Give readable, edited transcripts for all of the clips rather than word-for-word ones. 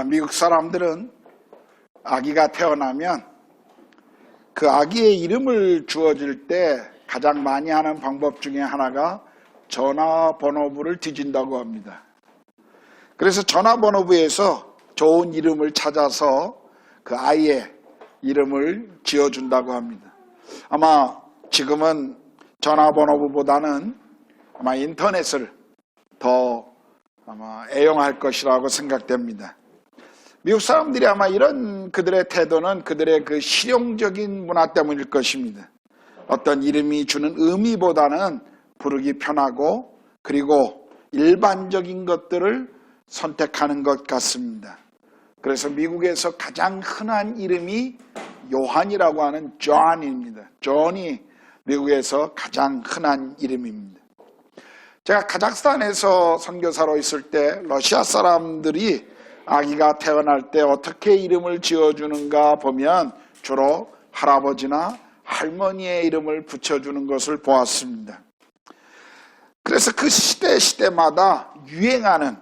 미국 사람들은 아기가 태어나면 그 아기의 이름을 주어줄 때 가장 많이 하는 방법 중에 하나가 전화번호부를 뒤진다고 합니다. 그래서 전화번호부에서 좋은 이름을 찾아서 그 아이의 이름을 지어준다고 합니다. 아마 지금은 전화번호부보다는 아마 인터넷을 더 아마 애용할 것이라고 생각됩니다. 미국 사람들이 아마 이런 그들의 태도는 그들의 그 실용적인 문화 때문일 것입니다. 어떤 이름이 주는 의미보다는 부르기 편하고 그리고 일반적인 것들을 선택하는 것 같습니다. 그래서 미국에서 가장 흔한 이름이 요한이라고 하는 존입니다. 존이 미국에서 가장 흔한 이름입니다. 제가 카자흐스탄에서 선교사로 있을 때 러시아 사람들이 아기가 태어날 때 어떻게 이름을 지어주는가 보면 주로 할아버지나 할머니의 이름을 붙여주는 것을 보았습니다. 그래서 그 시대마다 유행하는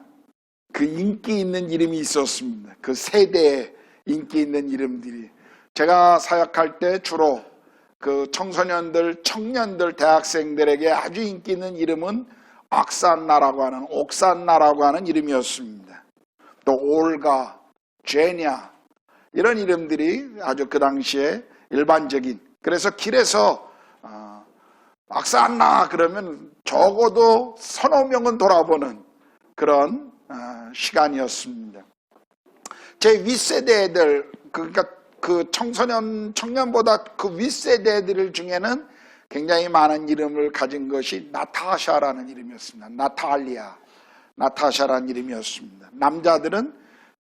그 인기 있는 이름이 있었습니다. 그 세대에 인기 있는 이름들이. 제가 사역할 때 주로 그 청소년들, 청년들, 대학생들에게 아주 인기 있는 이름은 옥산나라고 하는 이름이었습니다. 또 올가, 제냐 이런 이름들이 아주 그 당시에 일반적인. 그래서 길에서 옥산나 그러면 적어도 서너 명은 돌아보는 그런 시간이었습니다. 제 윗세대 애들, 그러니까 그 청년보다 그 윗세대들 중에는 굉장히 많은 이름을 가진 것이 나타샤라는 이름이었습니다. 나타샤라는 이름이었습니다. 남자들은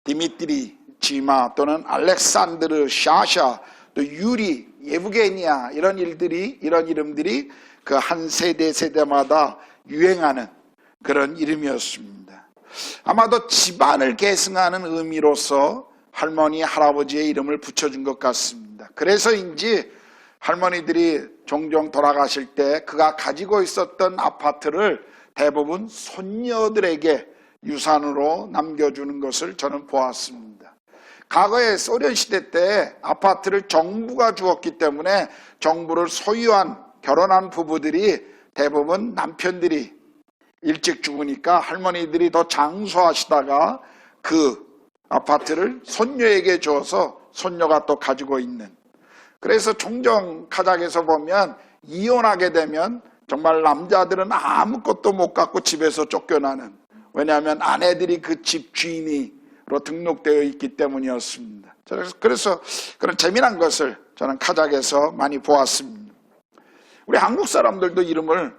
디미트리, 지마 또는 알렉산드르, 샤샤, 또 유리, 예브게니아 이런 이름들이 그 한 세대마다 유행하는 그런 이름이었습니다. 아마도 집안을 계승하는 의미로서 할머니, 할아버지의 이름을 붙여준 것 같습니다. 그래서인지 할머니들이 종종 돌아가실 때 그가 가지고 있었던 아파트를 대부분 손녀들에게 유산으로 남겨주는 것을 저는 보았습니다. 과거에 소련 시대 때 아파트를 정부가 주었기 때문에 정부를 소유한 결혼한 부부들이 대부분 남편들이 일찍 죽으니까 할머니들이 더 장수하시다가 그 아파트를 손녀에게 줘서 손녀가 또 가지고 있는. 그래서 종종 카자흐에서 보면 이혼하게 되면 정말 남자들은 아무것도 못 갖고 집에서 쫓겨나는. 왜냐하면 아내들이 그 집 주인으로 등록되어 있기 때문이었습니다. 그래서 그런 재미난 것을 저는 카자흐에서 많이 보았습니다. 우리 한국 사람들도 이름을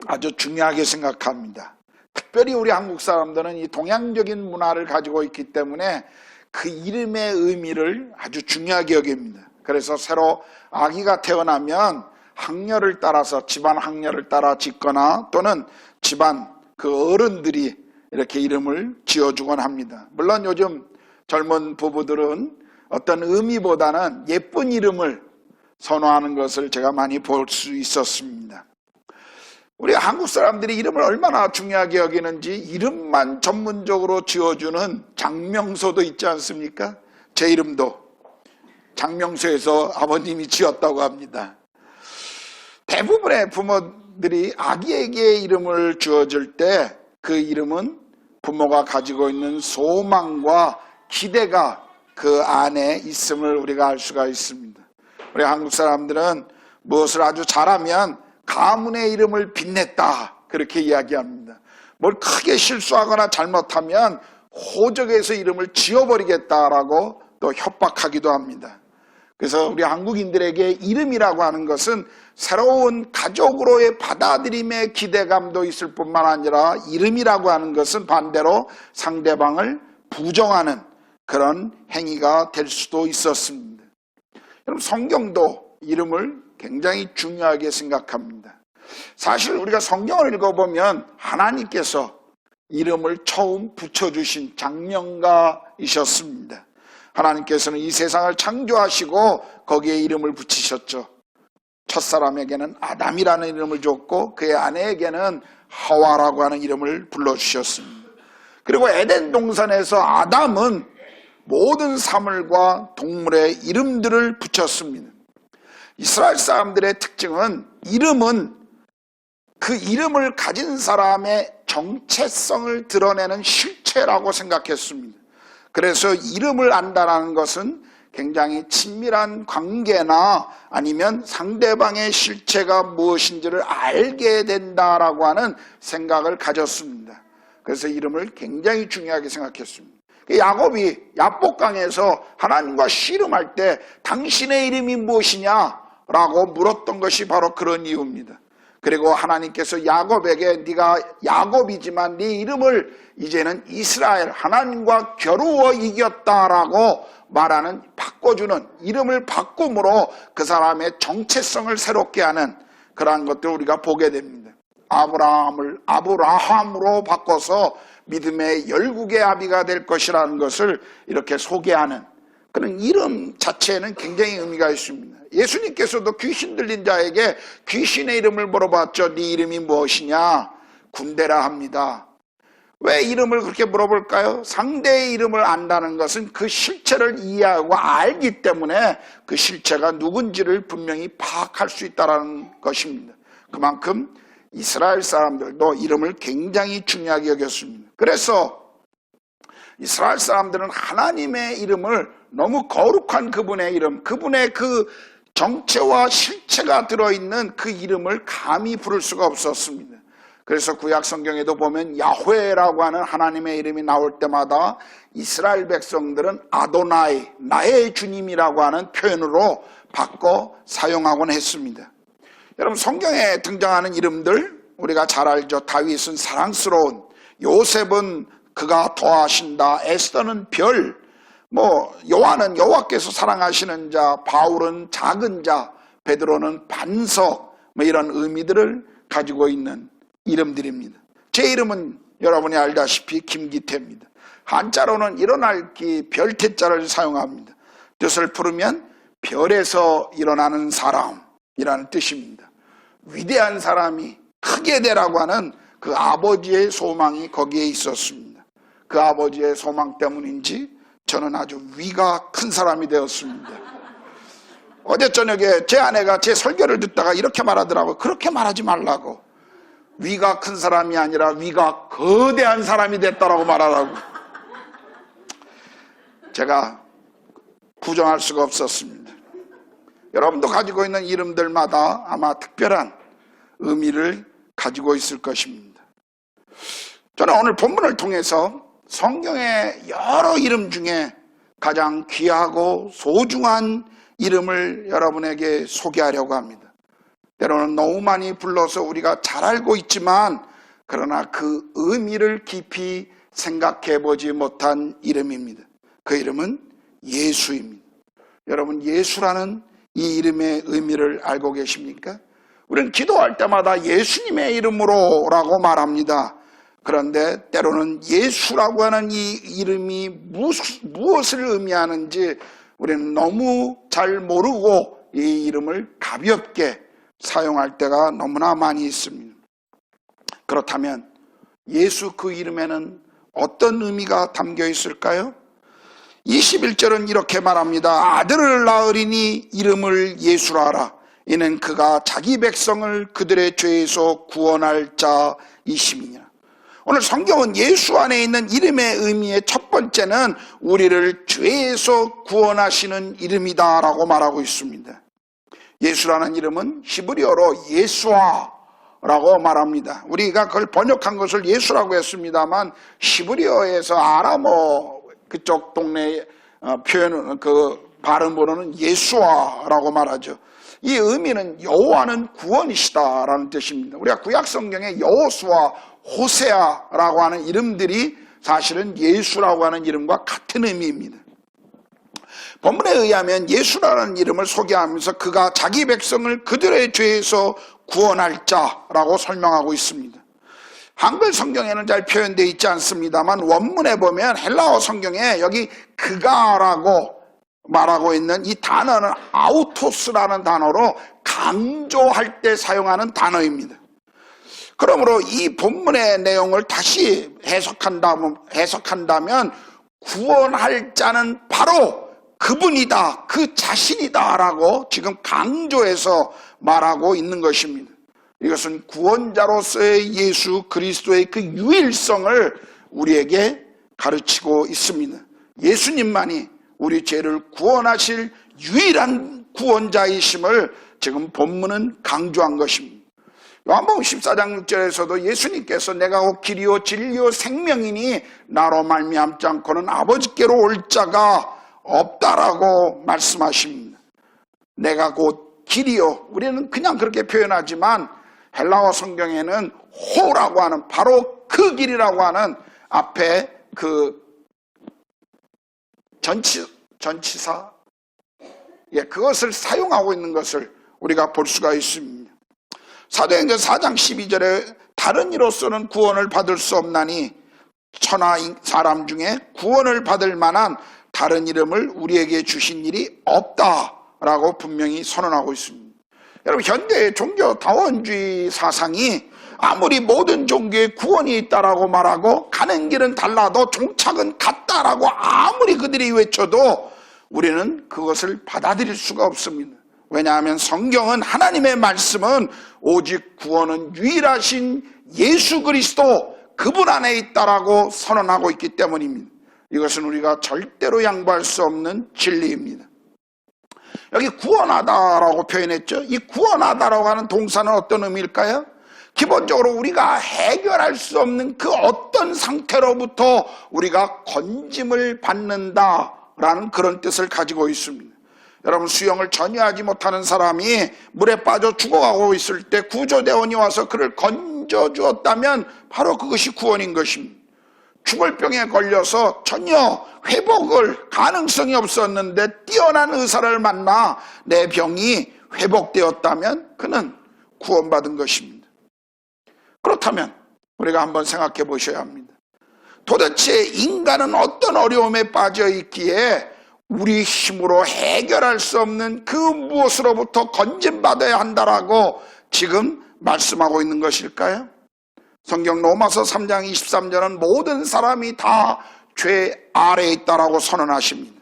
아주 중요하게 생각합니다. 특별히 우리 한국 사람들은 이 동양적인 문화를 가지고 있기 때문에 그 이름의 의미를 아주 중요하게 여깁니다. 그래서 새로 아기가 태어나면 학렬을 따라서 집안 학렬을 따라 짓거나 또는 집안 그 어른들이 이렇게 이름을 지어주곤 합니다. 물론 요즘 젊은 부부들은 어떤 의미보다는 예쁜 이름을 선호하는 것을 제가 많이 볼 수 있었습니다. 우리 한국 사람들이 이름을 얼마나 중요하게 여기는지 이름만 전문적으로 지어주는 장명소도 있지 않습니까? 제 이름도 장명소에서 아버님이 지었다고 합니다. 대부분의 부모들이 아기에게 이름을 지어줄 때 그 이름은 부모가 가지고 있는 소망과 기대가 그 안에 있음을 우리가 알 수가 있습니다. 우리 한국 사람들은 무엇을 아주 잘하면 가문의 이름을 빛냈다 그렇게 이야기합니다. 뭘 크게 실수하거나 잘못하면 호적에서 이름을 지워버리겠다라고 또 협박하기도 합니다. 그래서 우리 한국인들에게 이름이라고 하는 것은 새로운 가족으로의 받아들임의 기대감도 있을 뿐만 아니라 이름이라고 하는 것은 반대로 상대방을 부정하는 그런 행위가 될 수도 있었습니다. 여러분 성경도 이름을 굉장히 중요하게 생각합니다. 사실 우리가 성경을 읽어보면 하나님께서 이름을 처음 붙여주신 장명가이셨습니다. 하나님께서는 이 세상을 창조하시고 거기에 이름을 붙이셨죠. 첫사람에게는 아담이라는 이름을 줬고 그의 아내에게는 하와라고 하는 이름을 불러주셨습니다. 그리고 에덴 동산에서 아담은 모든 사물과 동물의 이름들을 붙였습니다. 이스라엘 사람들의 특징은 이름은 그 이름을 가진 사람의 정체성을 드러내는 실체라고 생각했습니다. 그래서 이름을 안다는 것은 굉장히 친밀한 관계나 아니면 상대방의 실체가 무엇인지를 알게 된다라고 하는 생각을 가졌습니다. 그래서 이름을 굉장히 중요하게 생각했습니다. 야곱이 야복강에서 하나님과 씨름할 때 당신의 이름이 무엇이냐라고 물었던 것이 바로 그런 이유입니다. 그리고 하나님께서 야곱에게 네가 야곱이지만 네 이름을 이제는 이스라엘, 하나님과 겨루어 이겼다라고 말하는, 바꿔주는, 이름을 바꿈으로 그 사람의 정체성을 새롭게 하는 그러한 것들을 우리가 보게 됩니다. 아브라함을 아브라함으로 바꿔서 믿음의 열국의 아비가 될 것이라는 것을 이렇게 소개하는 그런 이름 자체에는 굉장히 의미가 있습니다. 예수님께서도 귀신 들린 자에게 귀신의 이름을 물어봤죠. 네 이름이 무엇이냐? 군대라 합니다. 왜 이름을 그렇게 물어볼까요? 상대의 이름을 안다는 것은 그 실체를 이해하고 알기 때문에 그 실체가 누군지를 분명히 파악할 수 있다는 것입니다. 그만큼 이스라엘 사람들도 이름을 굉장히 중요하게 여겼습니다. 그래서 이스라엘 사람들은 하나님의 이름을 너무 거룩한 그분의 이름, 그분의 그 정체와 실체가 들어있는 그 이름을 감히 부를 수가 없었습니다. 그래서 구약 성경에도 보면 야훼라고 하는 하나님의 이름이 나올 때마다 이스라엘 백성들은 아도나이, 나의 주님이라고 하는 표현으로 바꿔 사용하곤 했습니다. 여러분, 성경에 등장하는 이름들 우리가 잘 알죠. 다윗은 사랑스러운, 요셉은 그가 도하신다, 에스더는 별, 요한은 여호와께서 사랑하시는 자, 바울은 작은 자, 베드로는 반석, 이런 의미들을 가지고 있는 이름들입니다. 제 이름은 여러분이 알다시피 김기태입니다. 한자로는 일어날기 별태자를 사용합니다. 뜻을 풀으면 별에서 일어나는 사람이라는 뜻입니다. 위대한 사람이 크게 되라고 하는 그 아버지의 소망이 거기에 있었습니다. 그 아버지의 소망 때문인지 저는 아주 위가 큰 사람이 되었습니다. 어제 저녁에 제 아내가 제 설교를 듣다가 이렇게 말하더라고요. 그렇게 말하지 말라고. 위가 큰 사람이 아니라 위가 거대한 사람이 됐다라고 말하라고. 제가 부정할 수가 없었습니다. 여러분도 가지고 있는 이름들마다 아마 특별한 의미를 가지고 있을 것입니다. 저는 오늘 본문을 통해서 성경의 여러 이름 중에 가장 귀하고 소중한 이름을 여러분에게 소개하려고 합니다. 때로는 너무 많이 불러서 우리가 잘 알고 있지만 그러나 그 의미를 깊이 생각해 보지 못한 이름입니다. 그 이름은 예수입니다. 여러분, 예수라는 이 이름의 의미를 알고 계십니까? 우리는 기도할 때마다 예수님의 이름으로 라고 말합니다. 그런데 때로는 예수라고 하는 이 이름이 무엇을 의미하는지 우리는 너무 잘 모르고 이 이름을 가볍게 사용할 때가 너무나 많이 있습니다. 그렇다면 예수 그 이름에는 어떤 의미가 담겨 있을까요? 21절은 이렇게 말합니다. 아들을 낳으리니 이름을 예수라 하라. 이는 그가 자기 백성을 그들의 죄에서 구원할 자이심이니라. 오늘 성경은 예수 안에 있는 이름의 의미의 첫 번째는 우리를 죄에서 구원하시는 이름이다 라고 말하고 있습니다. 예수라는 이름은 히브리어로 예수아라고 말합니다. 우리가 그걸 번역한 것을 예수라고 했습니다만 히브리어에서 아람어 그쪽 동네 표현 발음으로는 예수아라고 말하죠. 이 의미는 여호와는 구원이시다라는 뜻입니다. 우리가 구약 성경에 여호수아, 호세아라고 하는 이름들이 사실은 예수라고 하는 이름과 같은 의미입니다. 본문에 의하면 예수라는 이름을 소개하면서 그가 자기 백성을 그들의 죄에서 구원할 자라고 설명하고 있습니다. 한글 성경에는 잘 표현되어 있지 않습니다만 원문에 보면 헬라어 성경에 여기 그가라고 말하고 있는 이 단어는 아우토스라는 단어로 강조할 때 사용하는 단어입니다. 그러므로 이 본문의 내용을 다시 해석한다면 구원할 자는 바로 그분이다, 그 자신이다 라고 지금 강조해서 말하고 있는 것입니다. 이것은 구원자로서의 예수 그리스도의 그 유일성을 우리에게 가르치고 있습니다. 예수님만이 우리 죄를 구원하실 유일한 구원자이심을 지금 본문은 강조한 것입니다. 요한복음 14장 6절에서도 예수님께서 내가 곧 길이요 진리요 생명이니 나로 말미암지 않고는 아버지께로 올 자가 없다라고 말씀하십니다. 내가 곧 길이요, 우리는 그냥 그렇게 표현하지만 헬라어 성경에는 호라고 하는, 바로 그 길이라고 하는 앞에 그 전치사, 그것을 사용하고 있는 것을 우리가 볼 수가 있습니다. 사도행전 4장 12절에 다른 이로서는 구원을 받을 수 없나니 천하 사람 중에 구원을 받을 만한 다른 이름을 우리에게 주신 일이 없다라고 분명히 선언하고 있습니다. 여러분, 현대의 종교 다원주의 사상이 아무리 모든 종교에 구원이 있다라고 말하고 가는 길은 달라도 종착은 같다라고 아무리 그들이 외쳐도 우리는 그것을 받아들일 수가 없습니다. 왜냐하면 성경은, 하나님의 말씀은 오직 구원은 유일하신 예수 그리스도 그분 안에 있다라고 선언하고 있기 때문입니다. 이것은 우리가 절대로 양보할 수 없는 진리입니다. 여기 구원하다라고 표현했죠. 이 구원하다라고 하는 동사는 어떤 의미일까요? 기본적으로 우리가 해결할 수 없는 그 어떤 상태로부터 우리가 건짐을 받는다라는 그런 뜻을 가지고 있습니다. 여러분, 수영을 전혀 하지 못하는 사람이 물에 빠져 죽어가고 있을 때 구조대원이 와서 그를 건져주었다면 바로 그것이 구원인 것입니다. 죽을 병에 걸려서 전혀 회복을 가능성이 없었는데 뛰어난 의사를 만나 내 병이 회복되었다면 그는 구원받은 것입니다. 그렇다면 우리가 한번 생각해 보셔야 합니다. 도대체 인간은 어떤 어려움에 빠져 있기에 우리 힘으로 해결할 수 없는 그 무엇으로부터 건진받아야 한다라고 지금 말씀하고 있는 것일까요? 성경 로마서 3장 23절은 모든 사람이 다 죄 아래에 있다라고 선언하십니다.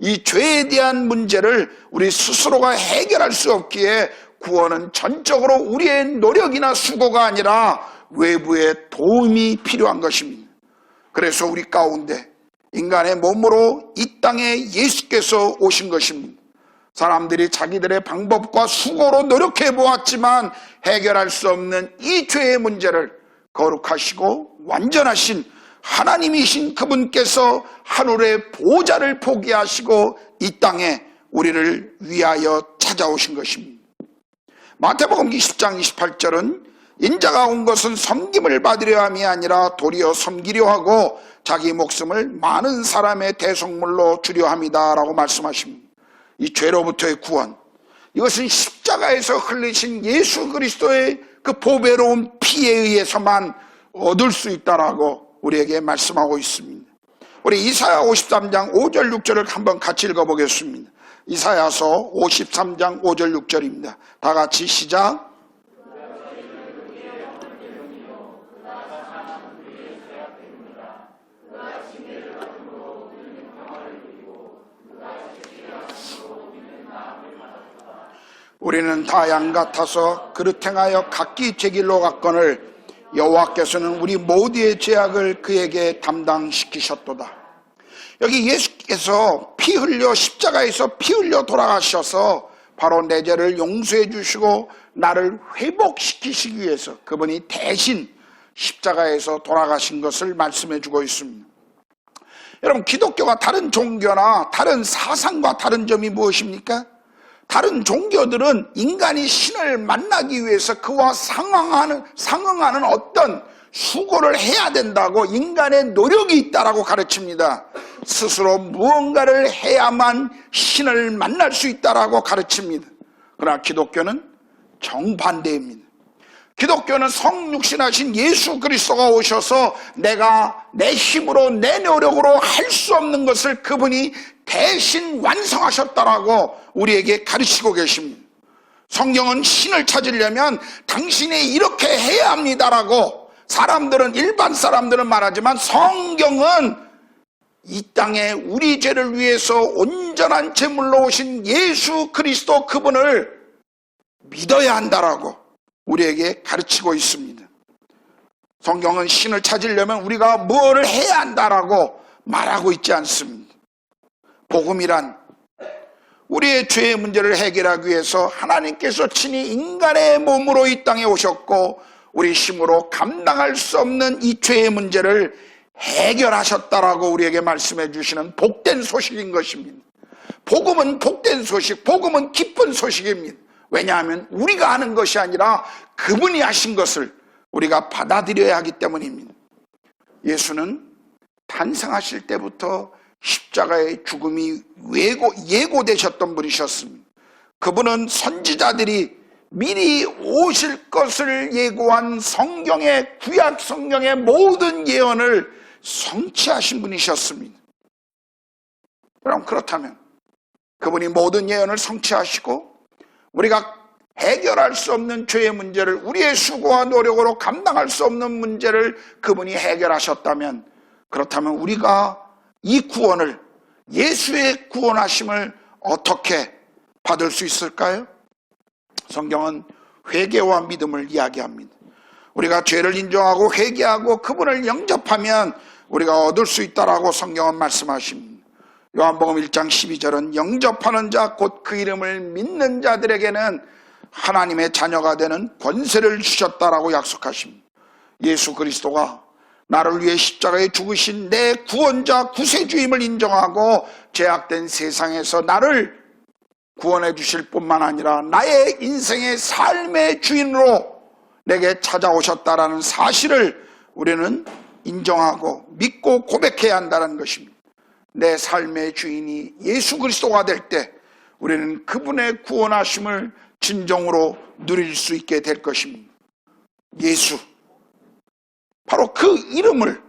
이 죄에 대한 문제를 우리 스스로가 해결할 수 없기에 구원은 전적으로 우리의 노력이나 수고가 아니라 외부의 도움이 필요한 것입니다. 그래서 우리 가운데 인간의 몸으로 이 땅에 예수께서 오신 것입니다. 사람들이 자기들의 방법과 수고로 노력해 보았지만 해결할 수 없는 이 죄의 문제를 거룩하시고 완전하신 하나님이신 그분께서 하늘의 보좌를 포기하시고 이 땅에 우리를 위하여 찾아오신 것입니다. 마태복음 20장 28절은 인자가 온 것은 섬김을 받으려 함이 아니라 도리어 섬기려 하고 자기 목숨을 많은 사람의 대속물로 주려 함이다 라고 말씀하십니다. 이 죄로부터의 구원, 이것은 십자가에서 흘리신 예수 그리스도의 그 보배로운 피에 의해서만 얻을 수 있다라고 우리에게 말씀하고 있습니다. 우리 이사야 53장 5절 6절을 한번 같이 읽어보겠습니다. 이사야서 53장 5절 6절입니다. 다 같이 시작. 우리는 다 양 같아서 그릇 행하여 각기 제 길로 갔거늘 여호와께서는 우리 모두의 죄악을 그에게 담당시키셨도다. 여기 예수께서 피 흘려 십자가에서 피 흘려 돌아가셔서 바로 내 죄를 용서해 주시고 나를 회복시키시기 위해서 그분이 대신 십자가에서 돌아가신 것을 말씀해 주고 있습니다. 여러분, 기독교가 다른 종교나 다른 사상과 다른 점이 무엇입니까? 다른 종교들은 인간이 신을 만나기 위해서 그와 상응하는 어떤 수고를 해야 된다고, 인간의 노력이 있다라고 가르칩니다. 스스로 무언가를 해야만 신을 만날 수 있다라고 가르칩니다. 그러나 기독교는 정반대입니다. 기독교는 성육신하신 예수 그리스도가 오셔서 내가 내 힘으로 내 노력으로 할 수 없는 것을 그분이 대신 완성하셨다라고 우리에게 가르치고 계십니다. 성경은 신을 찾으려면 당신이 이렇게 해야 합니다라고 일반 사람들은 말하지만 성경은 이 땅에 우리 죄를 위해서 온전한 제물로 오신 예수 그리스도 그분을 믿어야 한다라고 우리에게 가르치고 있습니다. 성경은 신을 찾으려면 우리가 뭐를 해야 한다라고 말하고 있지 않습니다. 복음이란 우리의 죄의 문제를 해결하기 위해서 하나님께서 친히 인간의 몸으로 이 땅에 오셨고 우리 힘으로 감당할 수 없는 이 죄의 문제를 해결하셨다라고 우리에게 말씀해 주시는 복된 소식인 것입니다. 복음은 복된 소식, 복음은 기쁜 소식입니다. 왜냐하면 우리가 하는 것이 아니라 그분이 하신 것을 우리가 받아들여야 하기 때문입니다. 예수는 탄생하실 때부터 십자가의 죽음이 예고되셨던 분이셨습니다. 그분은 선지자들이 미리 오실 것을 예고한 성경의 구약 성경의 모든 예언을 성취하신 분이셨습니다. 그럼 그렇다면 그분이 모든 예언을 성취하시고 우리가 해결할 수 없는 죄의 문제를 우리의 수고와 노력으로 감당할 수 없는 문제를 그분이 해결하셨다면 그렇다면 우리가 이 구원을 예수의 구원하심을 어떻게 받을 수 있을까요? 성경은 회개와 믿음을 이야기합니다. 우리가 죄를 인정하고 회개하고 그분을 영접하면 우리가 얻을 수 있다라고 성경은 말씀하십니다. 요한복음 1장 12절은 영접하는 자 곧 그 이름을 믿는 자들에게는 하나님의 자녀가 되는 권세를 주셨다라고 약속하십니다. 예수 그리스도가 나를 위해 십자가에 죽으신 내 구원자 구세주임을 인정하고 죄악된 세상에서 나를 구원해 주실 뿐만 아니라 나의 인생의 삶의 주인으로 내게 찾아오셨다라는 사실을 우리는 인정하고 믿고 고백해야 한다는 것입니다. 내 삶의 주인이 예수 그리스도가 될 때 우리는 그분의 구원하심을 진정으로 누릴 수 있게 될 것입니다. 예수, 바로 그 이름을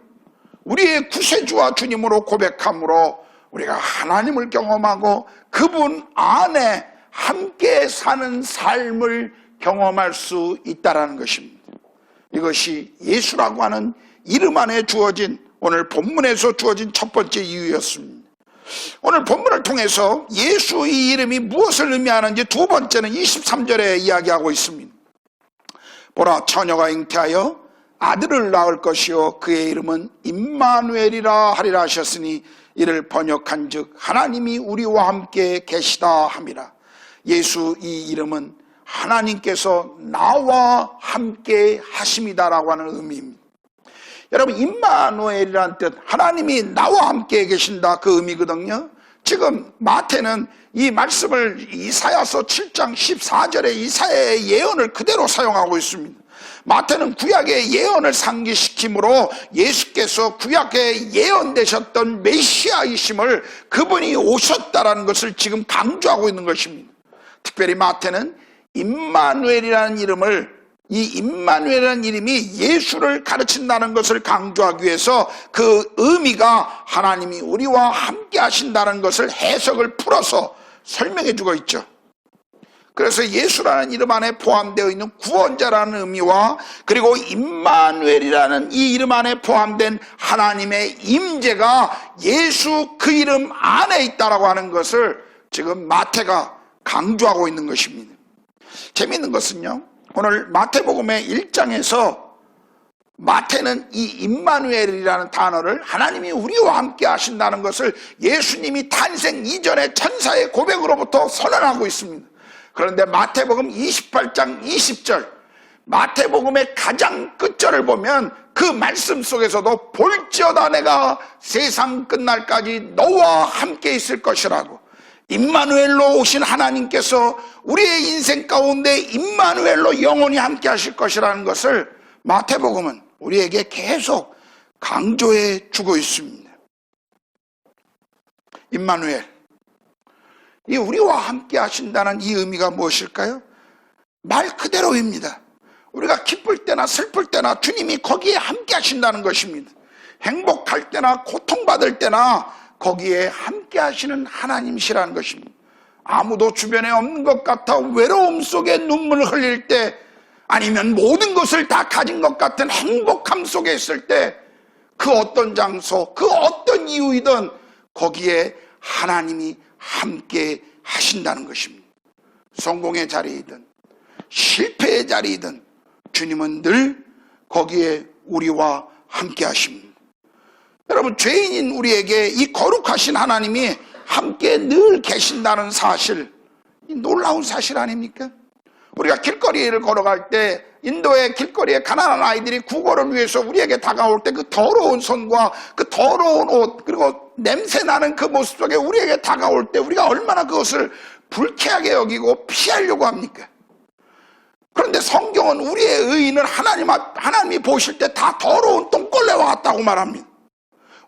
우리의 구세주와 주님으로 고백함으로 우리가 하나님을 경험하고 그분 안에 함께 사는 삶을 경험할 수 있다는 것입니다. 이것이 예수라고 하는 이름 안에 주어진 오늘 본문에서 주어진 첫 번째 이유였습니다. 오늘 본문을 통해서 예수 이 이름이 무엇을 의미하는지 두 번째는 23절에 이야기하고 있습니다. 보라, 처녀가 잉태하여 아들을 낳을 것이요 그의 이름은 임마누엘이라 하리라 하셨으니 이를 번역한 즉 하나님이 우리와 함께 계시다 함이라. 예수 이 이름은 하나님께서 나와 함께 하심이다라고 하는 의미입니다. 여러분, 임마누엘이라는 뜻, 하나님이 나와 함께 계신다, 그 의미거든요. 지금 마태는 이 말씀을 이사야서 7장 14절에 이사야의 예언을 그대로 사용하고 있습니다. 마태는 구약의 예언을 상기시킴으로 예수께서 구약에 예언되셨던 메시아이심을 그분이 오셨다라는 것을 지금 강조하고 있는 것입니다. 특별히 마태는 임마누엘이라는 이름을, 이 임마누엘이라는 이름이 예수를 가르친다는 것을 강조하기 위해서 그 의미가 하나님이 우리와 함께 하신다는 것을 해석을 풀어서 설명해 주고 있죠. 그래서 예수라는 이름 안에 포함되어 있는 구원자라는 의미와 그리고 임마누엘이라는 이 이름 안에 포함된 하나님의 임재가 예수 그 이름 안에 있다라고 하는 것을 지금 마태가 강조하고 있는 것입니다. 재미있는 것은요, 오늘 마태복음의 1장에서 마태는 이 임마누엘이라는 단어를 하나님이 우리와 함께 하신다는 것을 예수님이 탄생 이전의 천사의 고백으로부터 선언하고 있습니다. 그런데 마태복음 28장 20절, 마태복음의 가장 끝절을 보면 그 말씀 속에서도 볼지어다 내가 세상 끝날까지 너와 함께 있을 것이라고, 임마누엘로 오신 하나님께서 우리의 인생 가운데 임마누엘로 영원히 함께 하실 것이라는 것을 마태복음은 우리에게 계속 강조해 주고 있습니다. 임마누엘, 이 우리와 함께 하신다는 이 의미가 무엇일까요? 말 그대로입니다. 우리가 기쁠 때나 슬플 때나 주님이 거기에 함께 하신다는 것입니다. 행복할 때나 고통받을 때나 거기에 함께 하시는 하나님이시라는 것입니다. 아무도 주변에 없는 것 같아 외로움 속에 눈물을 흘릴 때, 아니면 모든 것을 다 가진 것 같은 행복함 속에 있을 때, 그 어떤 장소, 그 어떤 어떤 이유이든 거기에 하나님이 함께 하신다는 것입니다. 성공의 자리이든 실패의 자리이든 주님은 늘 거기에 우리와 함께 하십니다. 여러분, 죄인인 우리에게 이 거룩하신 하나님이 함께 늘 계신다는 사실, 이 놀라운 사실 아닙니까? 우리가 길거리를 걸어갈 때 인도의 길거리에 가난한 아이들이 구걸을 위해서 우리에게 다가올 때 그 더러운 손과 그 더러운 옷, 그리고 냄새나는 그 모습 속에 우리에게 다가올 때 우리가 얼마나 그것을 불쾌하게 여기고 피하려고 합니까? 그런데 성경은 우리의 의인을 하나님이 보실 때 다 더러운 똥걸레와 같다고 말합니다.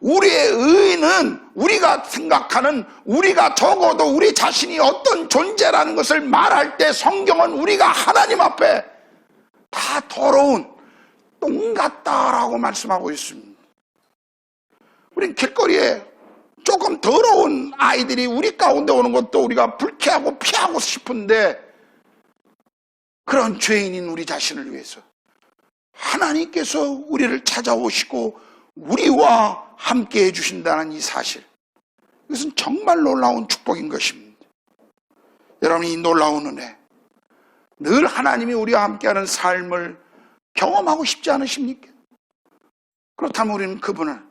우리의 의인은 우리가 생각하는, 우리가 적어도 우리 자신이 어떤 존재라는 것을 말할 때 성경은 우리가 하나님 앞에 다 더러운 똥 같다라고 말씀하고 있습니다. 우린 길거리에 조금 더러운 아이들이 우리 가운데 오는 것도 우리가 불쾌하고 피하고 싶은데, 그런 죄인인 우리 자신을 위해서 하나님께서 우리를 찾아오시고 우리와 함께 해주신다는 이 사실, 이것은 정말 놀라운 축복인 것입니다. 여러분, 이 놀라운 은혜, 늘 하나님이 우리와 함께하는 삶을 경험하고 싶지 않으십니까? 그렇다면 우리는 그분을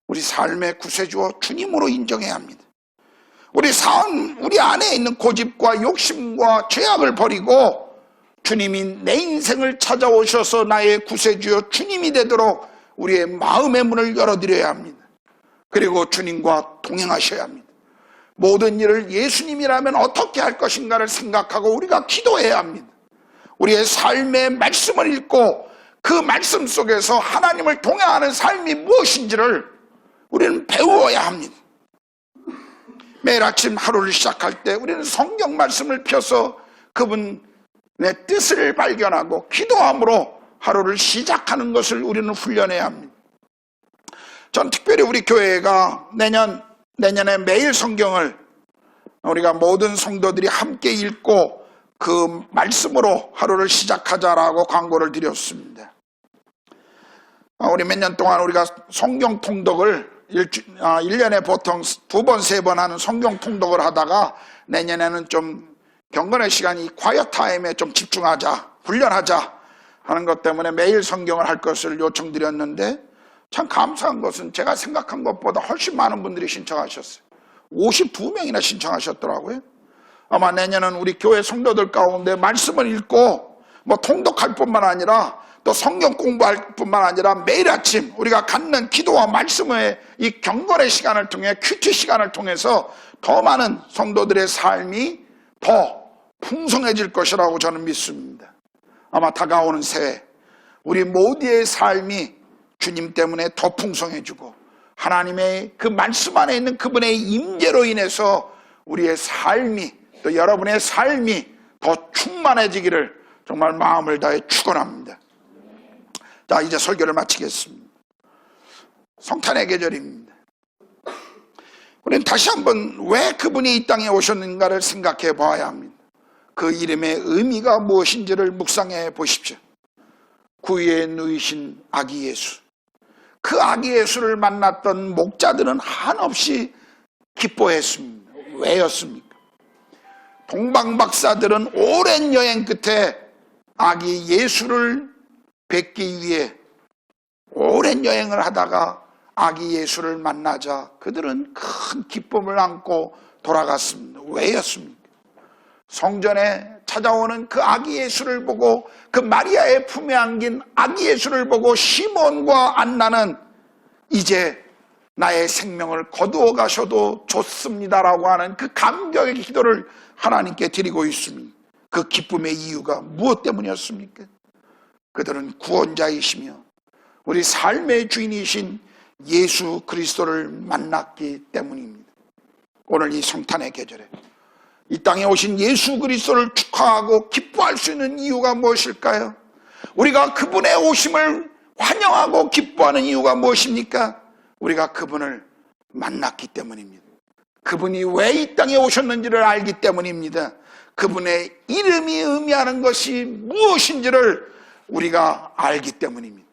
우리 삶의 구세주와 주님으로 인정해야 합니다. 우리 안에 있는 고집과 욕심과 죄악을 버리고 주님이 내 인생을 찾아오셔서 나의 구세주여 주님이 되도록 우리의 마음의 문을 열어드려야 합니다. 그리고 주님과 동행하셔야 합니다. 모든 일을 예수님이라면 어떻게 할 것인가를 생각하고 우리가 기도해야 합니다. 우리의 삶의 말씀을 읽고 그 말씀 속에서 하나님을 동행하는 삶이 무엇인지를 우리는 배워야 합니다. 매일 아침 하루를 시작할 때 우리는 성경 말씀을 펴서 그분의 뜻을 발견하고 기도함으로 하루를 시작하는 것을 우리는 훈련해야 합니다. 전 특별히 우리 교회가 내년에 매일 성경을 우리가 모든 성도들이 함께 읽고 그 말씀으로 하루를 시작하자라고 광고를 드렸습니다. 우리 몇 년 동안 우리가 성경 통독을 1년에 보통 2번, 3번 하는 성경 통독을 하다가 내년에는 좀 경건의 시간이 콰이어 타임에 좀 집중하자, 훈련하자 하는 것 때문에 매일 성경을 할 것을 요청드렸는데, 참 감사한 것은 제가 생각한 것보다 훨씬 많은 분들이 신청하셨어요. 52명이나 신청하셨더라고요. 아마 내년은 우리 교회 성도들 가운데 말씀을 읽고 통독할 뿐만 아니라 또 성경 공부할 뿐만 아니라 매일 아침 우리가 갖는 기도와 말씀의 이 경건의 시간을 통해, 큐티 시간을 통해서 더 많은 성도들의 삶이 더 풍성해질 것이라고 저는 믿습니다. 아마 다가오는 새해 우리 모두의 삶이 주님 때문에 더 풍성해지고 하나님의 그 말씀 안에 있는 그분의 임재로 인해서 우리의 삶이, 또 여러분의 삶이 더 충만해지기를 정말 마음을 다해 축원합니다. 자, 이제 설교를 마치겠습니다. 성탄의 계절입니다. 우리는 다시 한번 왜 그분이 이 땅에 오셨는가를 생각해 봐야 합니다. 그 이름의 의미가 무엇인지를 묵상해 보십시오. 구유에 누이신 아기 예수, 그 아기 예수를 만났던 목자들은 한없이 기뻐했습니다. 왜였습니까? 동방박사들은 오랜 여행 끝에 아기 예수를 뵙기 위해 오랜 여행을 하다가 아기 예수를 만나자 그들은 큰 기쁨을 안고 돌아갔습니다. 왜였습니까? 성전에 찾아오는 그 아기 예수를 보고, 그 마리아의 품에 안긴 아기 예수를 보고 시몬과 안나는 이제 나의 생명을 거두어 가셔도 좋습니다라고 하는 그 감격의 기도를 하나님께 드리고 있습니다. 그 기쁨의 이유가 무엇 때문이었습니까? 그들은 구원자이시며 우리 삶의 주인이신 예수 그리스도를 만났기 때문입니다. 오늘 이 성탄의 계절에 이 땅에 오신 예수 그리스도를 축하하고 기뻐할 수 있는 이유가 무엇일까요? 우리가 그분의 오심을 환영하고 기뻐하는 이유가 무엇입니까? 우리가 그분을 만났기 때문입니다. 그분이 왜 이 땅에 오셨는지를 알기 때문입니다. 그분의 이름이 의미하는 것이 무엇인지를 우리가 알기 때문입니다.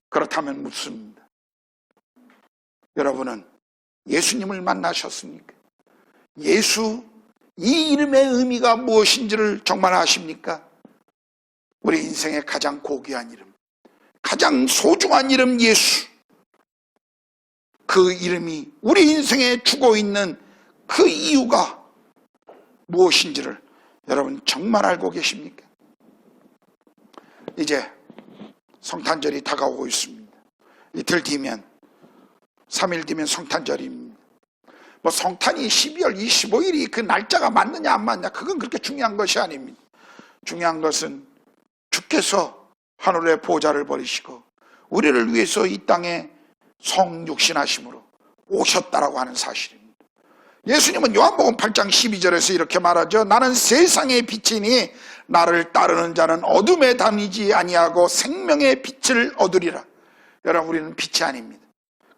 그렇다면 묻습니다. 여러분은 예수님을 만나셨습니까? 예수, 이 이름의 의미가 무엇인지를 정말 아십니까? 우리 인생의 가장 고귀한 이름, 가장 소중한 이름 예수. 그 이름이 우리 인생에 주고 있는 그 이유가 무엇인지를 여러분 정말 알고 계십니까? 이제 성탄절이 다가오고 있습니다. 이틀 뒤면 3일 뒤면 성탄절입니다. 뭐 성탄이 12월 25일이 그 날짜가 맞느냐 안 맞느냐 그건 그렇게 중요한 것이 아닙니다. 중요한 것은 주께서 하늘의 보좌를 버리시고 우리를 위해서 이 땅에 성육신하심으로 오셨다라고 하는 사실입니다. 예수님은 요한복음 8장 12절에서 이렇게 말하죠. 나는 세상의 빛이니 나를 따르는 자는 어둠에 다니지 아니하고 생명의 빛을 얻으리라. 여러분, 우리는 빛이 아닙니다.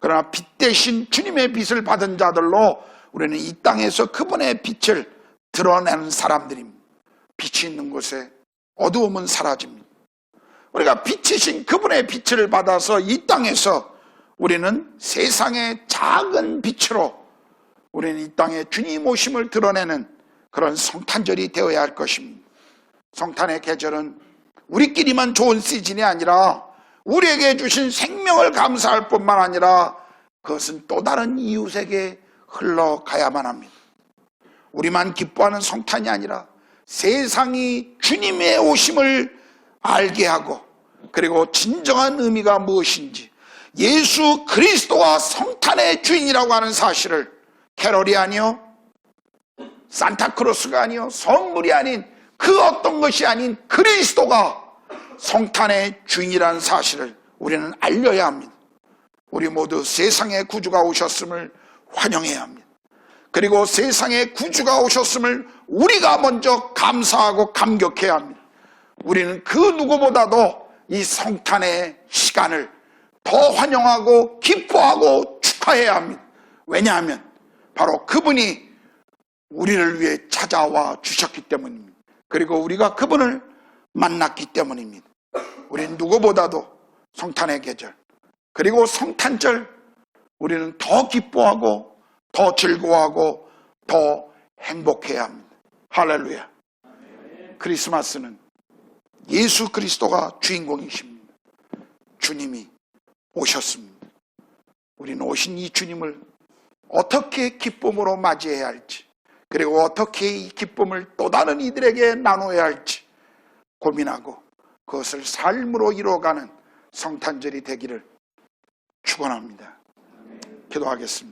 그러나 빛 대신 주님의 빛을 받은 자들로 우리는 이 땅에서 그분의 빛을 드러내는 사람들입니다. 빛이 있는 곳에 어두움은 사라집니다. 우리가 빛이신 그분의 빛을 받아서 이 땅에서 우리는 세상의 작은 빛으로 우리는 이 땅에 주님 오심을 드러내는 그런 성탄절이 되어야 할 것입니다. 성탄의 계절은 우리끼리만 좋은 시즌이 아니라 우리에게 주신 생명을 감사할 뿐만 아니라 그것은 또 다른 이웃에게 흘러가야만 합니다. 우리만 기뻐하는 성탄이 아니라 세상이 주님의 오심을 알게 하고 그리고 진정한 의미가 무엇인지 예수 그리스도가 성탄의 주인이라고 하는 사실을 캐럴이 아니요 산타크로스가 아니요 선물이 아닌 그 어떤 것이 아닌 그리스도가 성탄의 주인이라는 사실을 우리는 알려야 합니다. 우리 모두 세상의 구주가 오셨음을 환영해야 합니다. 그리고 세상의 구주가 오셨음을 우리가 먼저 감사하고 감격해야 합니다. 우리는 그 누구보다도 이 성탄의 시간을 더 환영하고 기뻐하고 축하해야 합니다. 왜냐하면 바로 그분이 우리를 위해 찾아와 주셨기 때문입니다. 그리고 우리가 그분을 만났기 때문입니다. 우리는 누구보다도 성탄의 계절 그리고 성탄절 우리는 더 기뻐하고 더 즐거워하고 더 행복해야 합니다. 할렐루야. 크리스마스는 예수 그리스도가 주인공이십니다. 주님이 오셨습니다. 우리는 오신 이 주님을 어떻게 기쁨으로 맞이해야 할지 그리고 어떻게 이 기쁨을 또 다른 이들에게 나눠야 할지 고민하고 그것을 삶으로 이루어가는 성탄절이 되기를 축원합니다. 기도하겠습니다.